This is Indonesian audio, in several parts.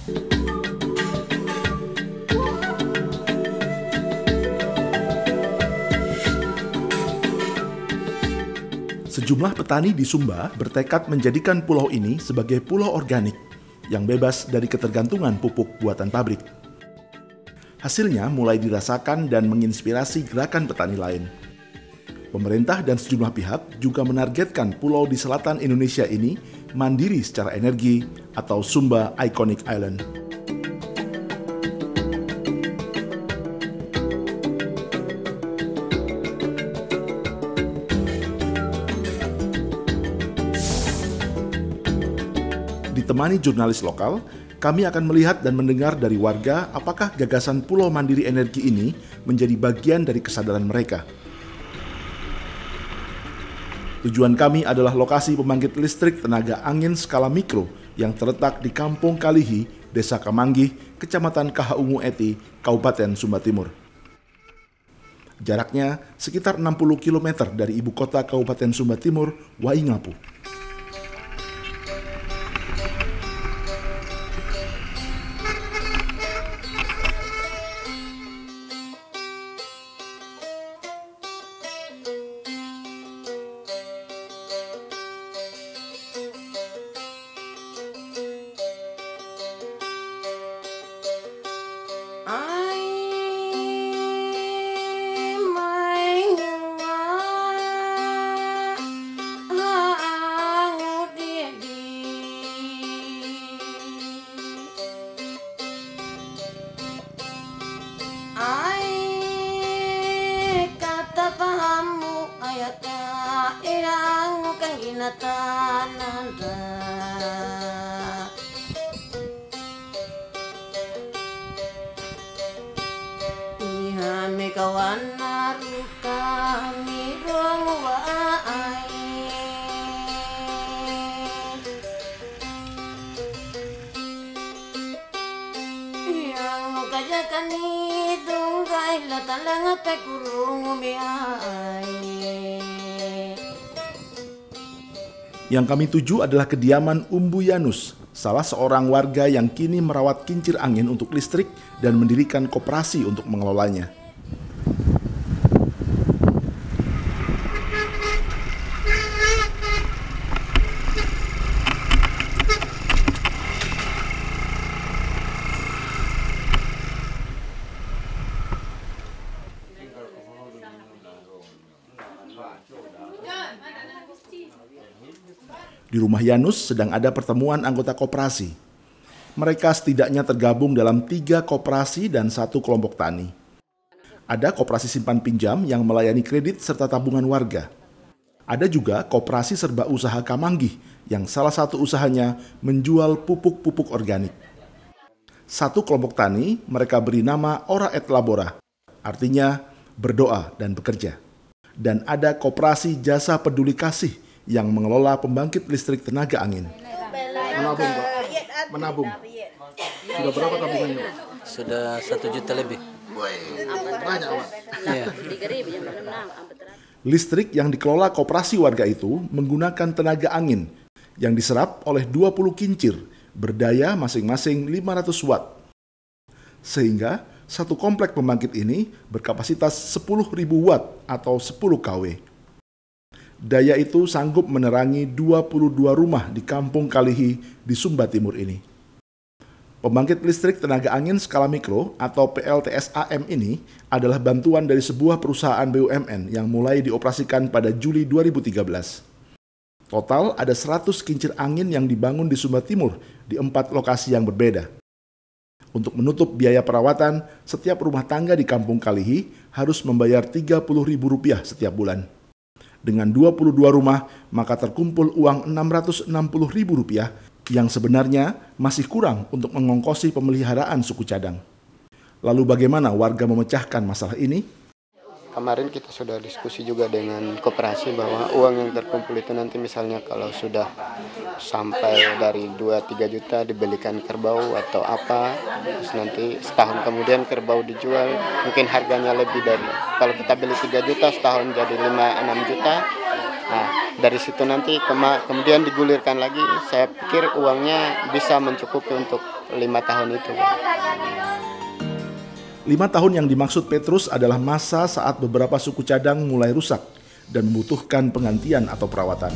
Sejumlah petani di Sumba bertekad menjadikan pulau ini sebagai pulau organik yang bebas dari ketergantungan pupuk buatan pabrik. Hasilnya mulai dirasakan dan menginspirasi gerakan petani lain. Pemerintah dan sejumlah pihak juga menargetkan pulau di selatan Indonesia ini mandiri secara energi atau Sumba Iconic Island. Ditemani jurnalis lokal, kami akan melihat dan mendengar dari warga apakah gagasan Pulau Mandiri Energi ini menjadi bagian dari kesadaran mereka. Tujuan kami adalah lokasi pembangkit listrik tenaga angin skala mikro yang terletak di Kampung Kalihi, Desa Kamanggih, Kecamatan Kahaungu Eti, Kabupaten Sumba Timur. Jaraknya sekitar 60 km dari ibu kota Kabupaten Sumba Timur, Waingapu. Yang kami tuju adalah kediaman Umbu Yanus, salah seorang warga yang kini merawat kincir angin untuk listrik dan mendirikan koperasi untuk mengelolanya. Di rumah Yanus sedang ada pertemuan anggota koperasi. Mereka setidaknya tergabung dalam 3 koperasi dan 1 kelompok tani. Ada koperasi simpan pinjam yang melayani kredit serta tabungan warga. Ada juga koperasi serba usaha Kamanggih yang salah satu usahanya menjual pupuk-pupuk organik. 1 kelompok tani mereka beri nama Ora et Labora, artinya berdoa dan bekerja. Dan ada koperasi jasa peduli kasih yang mengelola pembangkit listrik tenaga angin. Menabung, Pak. Menabung. Sudah berapa tabungannya, Pak? Sudah 1 juta lebih. Banyak, Pak. Ya. Listrik yang dikelola koperasi warga itu menggunakan tenaga angin yang diserap oleh 20 kincir berdaya masing-masing 500 watt. Sehingga satu komplek pembangkit ini berkapasitas 10.000 watt atau 10 kW. Daya itu sanggup menerangi 22 rumah di Kampung Kalihi di Sumba Timur ini. Pembangkit listrik tenaga angin skala mikro atau PLTSAM ini adalah bantuan dari sebuah perusahaan BUMN yang mulai dioperasikan pada Juli 2013. Total ada 100 kincir angin yang dibangun di Sumba Timur di 4 lokasi yang berbeda. Untuk menutup biaya perawatan, setiap rumah tangga di Kampung Kalihi harus membayar Rp30.000 setiap bulan. Dengan 22 rumah, maka terkumpul uang Rp660.000 yang sebenarnya masih kurang untuk mengongkosi pemeliharaan suku cadang. Lalu bagaimana warga memecahkan masalah ini? Kemarin kita sudah diskusi juga dengan koperasi bahwa uang yang terkumpul itu nanti misalnya kalau sudah sampai dari 2-3 juta dibelikan kerbau atau apa, terus nanti setahun kemudian kerbau dijual, mungkin harganya lebih dari, kalau kita beli 3 juta setahun jadi 5-6 juta, nah dari situ nanti kemudian digulirkan lagi. Saya pikir uangnya bisa mencukupi untuk 5 tahun itu. 5 tahun yang dimaksud Petrus adalah masa saat beberapa suku cadang mulai rusak dan membutuhkan penggantian atau perawatan.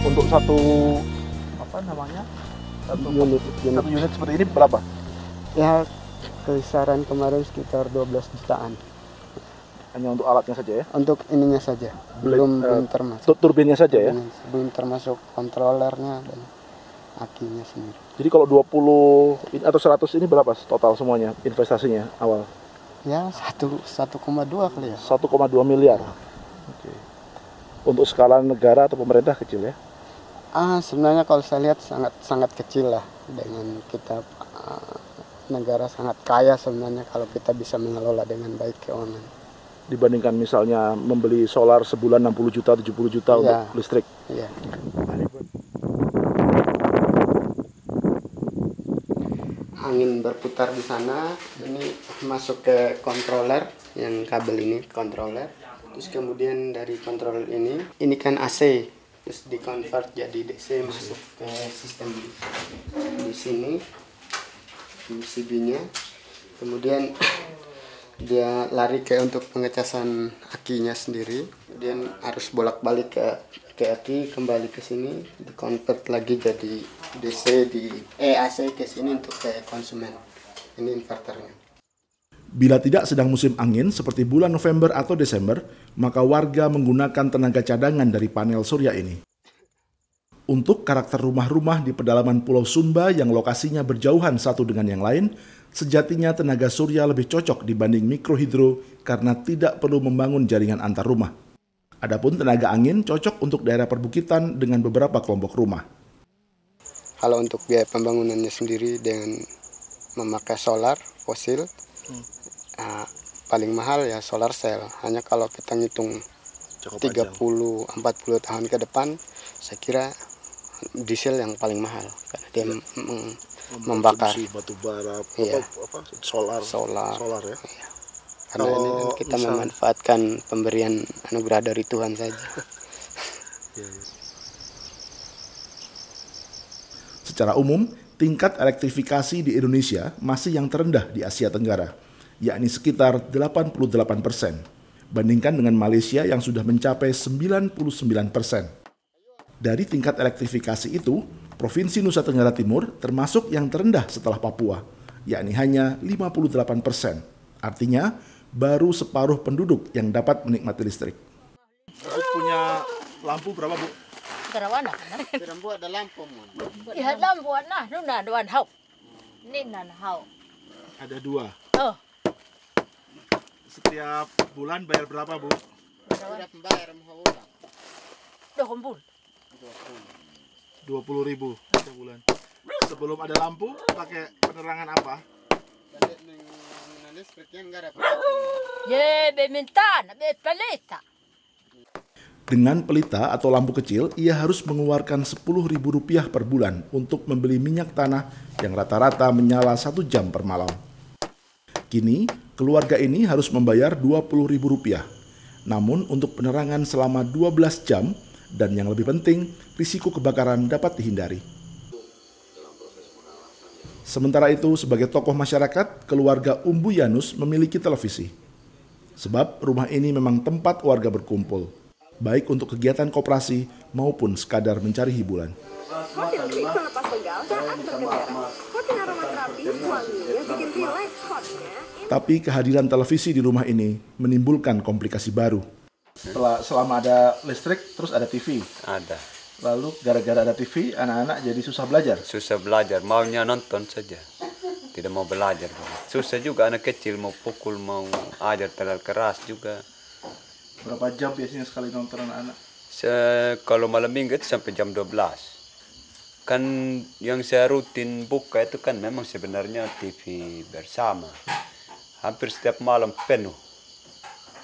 Untuk satu unit seperti ini berapa? Ya kisaran kemarin sekitar 12 jutaan. Hanya untuk alatnya saja ya? Untuk ininya saja, belum termasuk. Turbinnya saja ya? Belum termasuk kontrolernya dan akinya sendiri. Jadi kalau 20 atau 100 ini berapa total semuanya investasinya awal? Ya 1,2 kali ya. 1,2 miliar. Oke. Untuk skala negara atau pemerintah kecil ya? Sebenarnya kalau saya lihat sangat kecil lah, dengan kita negara sangat kaya sebenarnya kalau kita bisa mengelola dengan baik keuangan. Dibandingkan misalnya membeli solar sebulan 60 juta, 70 juta untuk listrik. Iya. Angin berputar di sana, ini masuk ke controller, yang kabel ini controller. Terus kemudian dari controller ini kan AC. Terus di-convert jadi DC, masuk ke sistem di sini, PCB-nya. Kemudian dia lari untuk pengecasan akinya sendiri. Kemudian harus bolak-balik ke aki, kembali ke sini, di-convert lagi jadi DC AC ke sini untuk ke konsumen. Ini inverternya. Bila tidak sedang musim angin seperti bulan November atau Desember, maka warga menggunakan tenaga cadangan dari panel surya ini. Untuk karakter rumah-rumah di pedalaman Pulau Sumba yang lokasinya berjauhan satu dengan yang lain, sejatinya tenaga surya lebih cocok dibanding mikrohidro karena tidak perlu membangun jaringan antar rumah. Adapun tenaga angin cocok untuk daerah perbukitan dengan beberapa kelompok rumah. Kalau untuk biaya pembangunannya sendiri dengan memakai solar fosil, paling mahal ya solar cell. Hanya kalau kita ngitung 30-40 tahun ke depan, saya kira diesel yang paling mahal karena dia membakar batu bara, solar ya. Iya. Karena ini kan kita memanfaatkan pemberian anugerah dari Tuhan saja. Secara umum, tingkat elektrifikasi di Indonesia masih yang terendah di Asia Tenggara, yakni sekitar 88%, bandingkan dengan Malaysia yang sudah mencapai 99%. Dari tingkat elektrifikasi itu, Provinsi Nusa Tenggara Timur termasuk yang terendah setelah Papua, yakni hanya 58%. Artinya, baru separuh penduduk yang dapat menikmati listrik. Punya lampu berapa, Bu? Karawana. Lampu ada lampu, Iya lampu nah, nuna doan hau. Ninan hau. Ada 2. Oh. Setiap bulan bayar berapa, Bu? Sudah pembayar mahal. 20.000 setiap bulan. Sebelum ada lampu, pakai penerangan apa? Pelita. Dengan pelita atau lampu kecil, ia harus mengeluarkan Rp10.000 per bulan untuk membeli minyak tanah yang rata-rata menyala 1 jam per malam. Kini, keluarga ini harus membayar Rp20.000. Namun untuk penerangan selama 12 jam, dan yang lebih penting, risiko kebakaran dapat dihindari. Sementara itu, sebagai tokoh masyarakat, keluarga Umbu Yanus memiliki televisi. Sebab rumah ini memang tempat warga berkumpul, baik untuk kegiatan koperasi maupun sekadar mencari hiburan. Tapi kehadiran televisi di rumah ini menimbulkan komplikasi baru. Selama ada listrik, terus ada TV. Ada. Lalu gara-gara ada TV, anak-anak jadi susah belajar. Susah belajar, maunya nonton saja. Tidak mau belajar. Susah juga anak kecil mau pukul, mau ajar terlalu keras juga. Berapa jam biasanya sekali nonton anak-anak? Kalau malam minggu itu sampai jam 12. Kan yang saya rutin buka itu kan memang sebenarnya TV bersama. Hampir setiap malam penuh.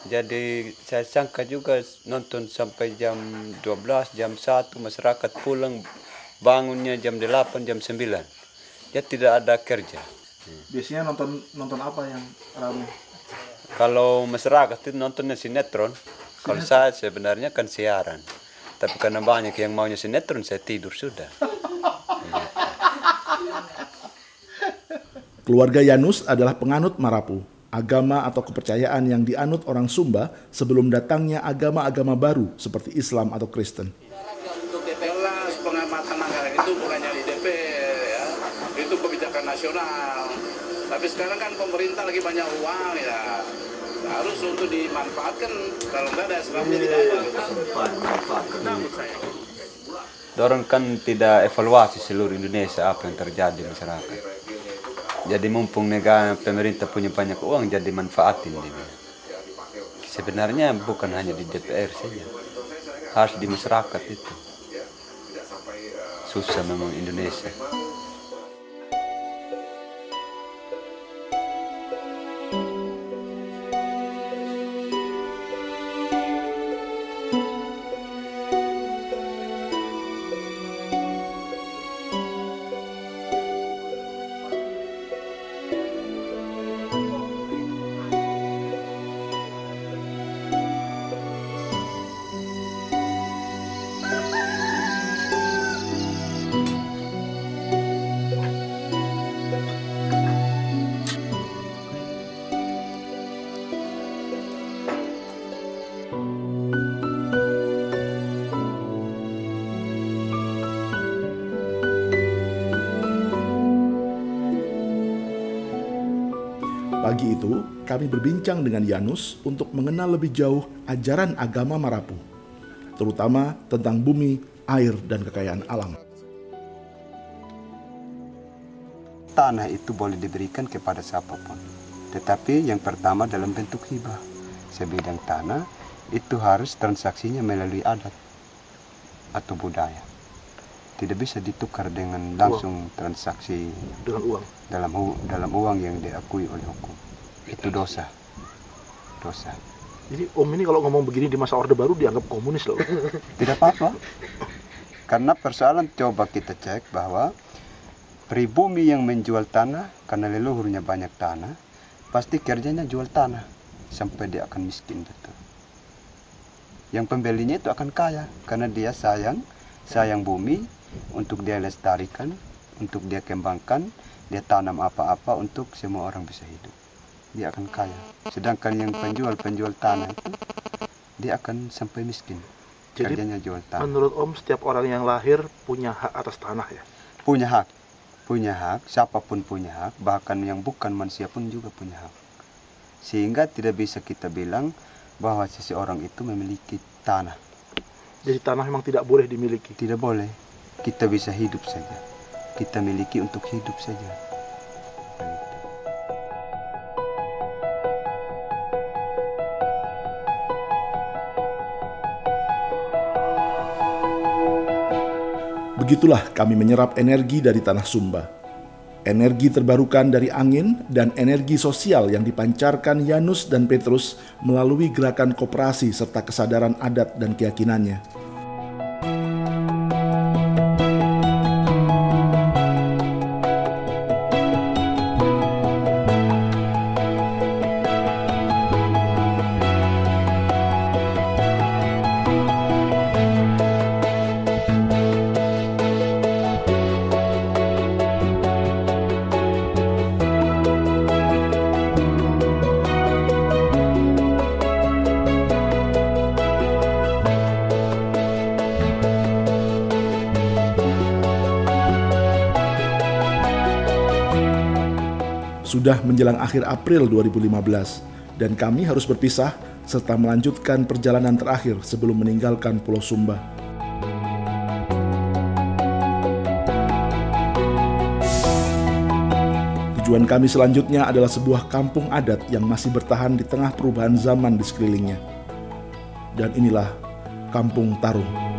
Jadi saya sangka juga nonton sampai jam 12, jam 1 masyarakat pulang, bangunnya jam 8, jam 9. Jadi tidak ada kerja. Biasanya nonton apa yang ramai? Kalau masyarakat itu nontonnya sinetron. Kalau saya sebenarnya kan siaran. Tapi karena banyak yang maunya sinetron, saya tidur sudah. Keluarga Yanus adalah penganut Marapu, agama atau kepercayaan yang dianut orang Sumba sebelum datangnya agama-agama baru seperti Islam atau Kristen. Untuk detailnya pengamatan anggaran itu bukannya di DPR ya, itu kebijakan nasional. Tapi sekarang kan pemerintah lagi banyak uang ya, harus untuk dimanfaatkan. Kalau enggak ada sebabnya tidak ada. Dorong kan tidak evaluasi seluruh Indonesia apa yang terjadi di masyarakat. Jadi mumpung negara pemerintah punya banyak uang, jadi manfaatin dia. Sebenarnya bukan hanya di DPR saja, harus di masyarakat itu. Susah memang Indonesia. Pagi itu, kami berbincang dengan Yanus untuk mengenal lebih jauh ajaran agama Marapu, terutama tentang bumi, air, dan kekayaan alam. Tanah itu boleh diberikan kepada siapapun, tetapi yang pertama dalam bentuk hibah. Sebidang tanah itu harus transaksinya melalui adat atau budaya. Tidak bisa ditukar dengan langsung transaksi Dengan uang. dalam uang yang diakui oleh hukum. Itu dosa. Jadi Om ini kalau ngomong begini di masa Orde Baru dianggap komunis loh. Tidak apa-apa. Karena persoalan coba kita cek bahwa pribumi yang menjual tanah karena leluhurnya banyak tanah, pasti kerjanya jual tanah sampai dia akan miskin betul. Yang pembelinya itu akan kaya karena dia sayang bumi untuk dia lestarikan, untuk dia kembangkan, dia tanam apa-apa untuk semua orang bisa hidup. Dia akan kaya. Sedangkan yang penjual tanah itu dia akan sampai miskin. Jadi kerjanya jual tanah. menurut Om setiap orang yang lahir punya hak atas tanah ya? Punya hak, siapapun punya hak, bahkan yang bukan manusia pun juga punya hak. Sehingga tidak bisa kita bilang bahwa seseorang itu memiliki tanah. Jadi tanah memang tidak boleh dimiliki? Tidak boleh. Kita bisa hidup saja. Kita miliki untuk hidup saja. Begitulah kami menyerap energi dari tanah Sumba. Energi terbarukan dari angin dan energi sosial yang dipancarkan Yanus dan Petrus melalui gerakan koperasi serta kesadaran adat dan keyakinannya. Sudah menjelang akhir April 2015 dan kami harus berpisah serta melanjutkan perjalanan terakhir sebelum meninggalkan Pulau Sumba. Tujuan kami selanjutnya adalah sebuah kampung adat yang masih bertahan di tengah perubahan zaman di sekelilingnya. Dan inilah Kampung Tarung.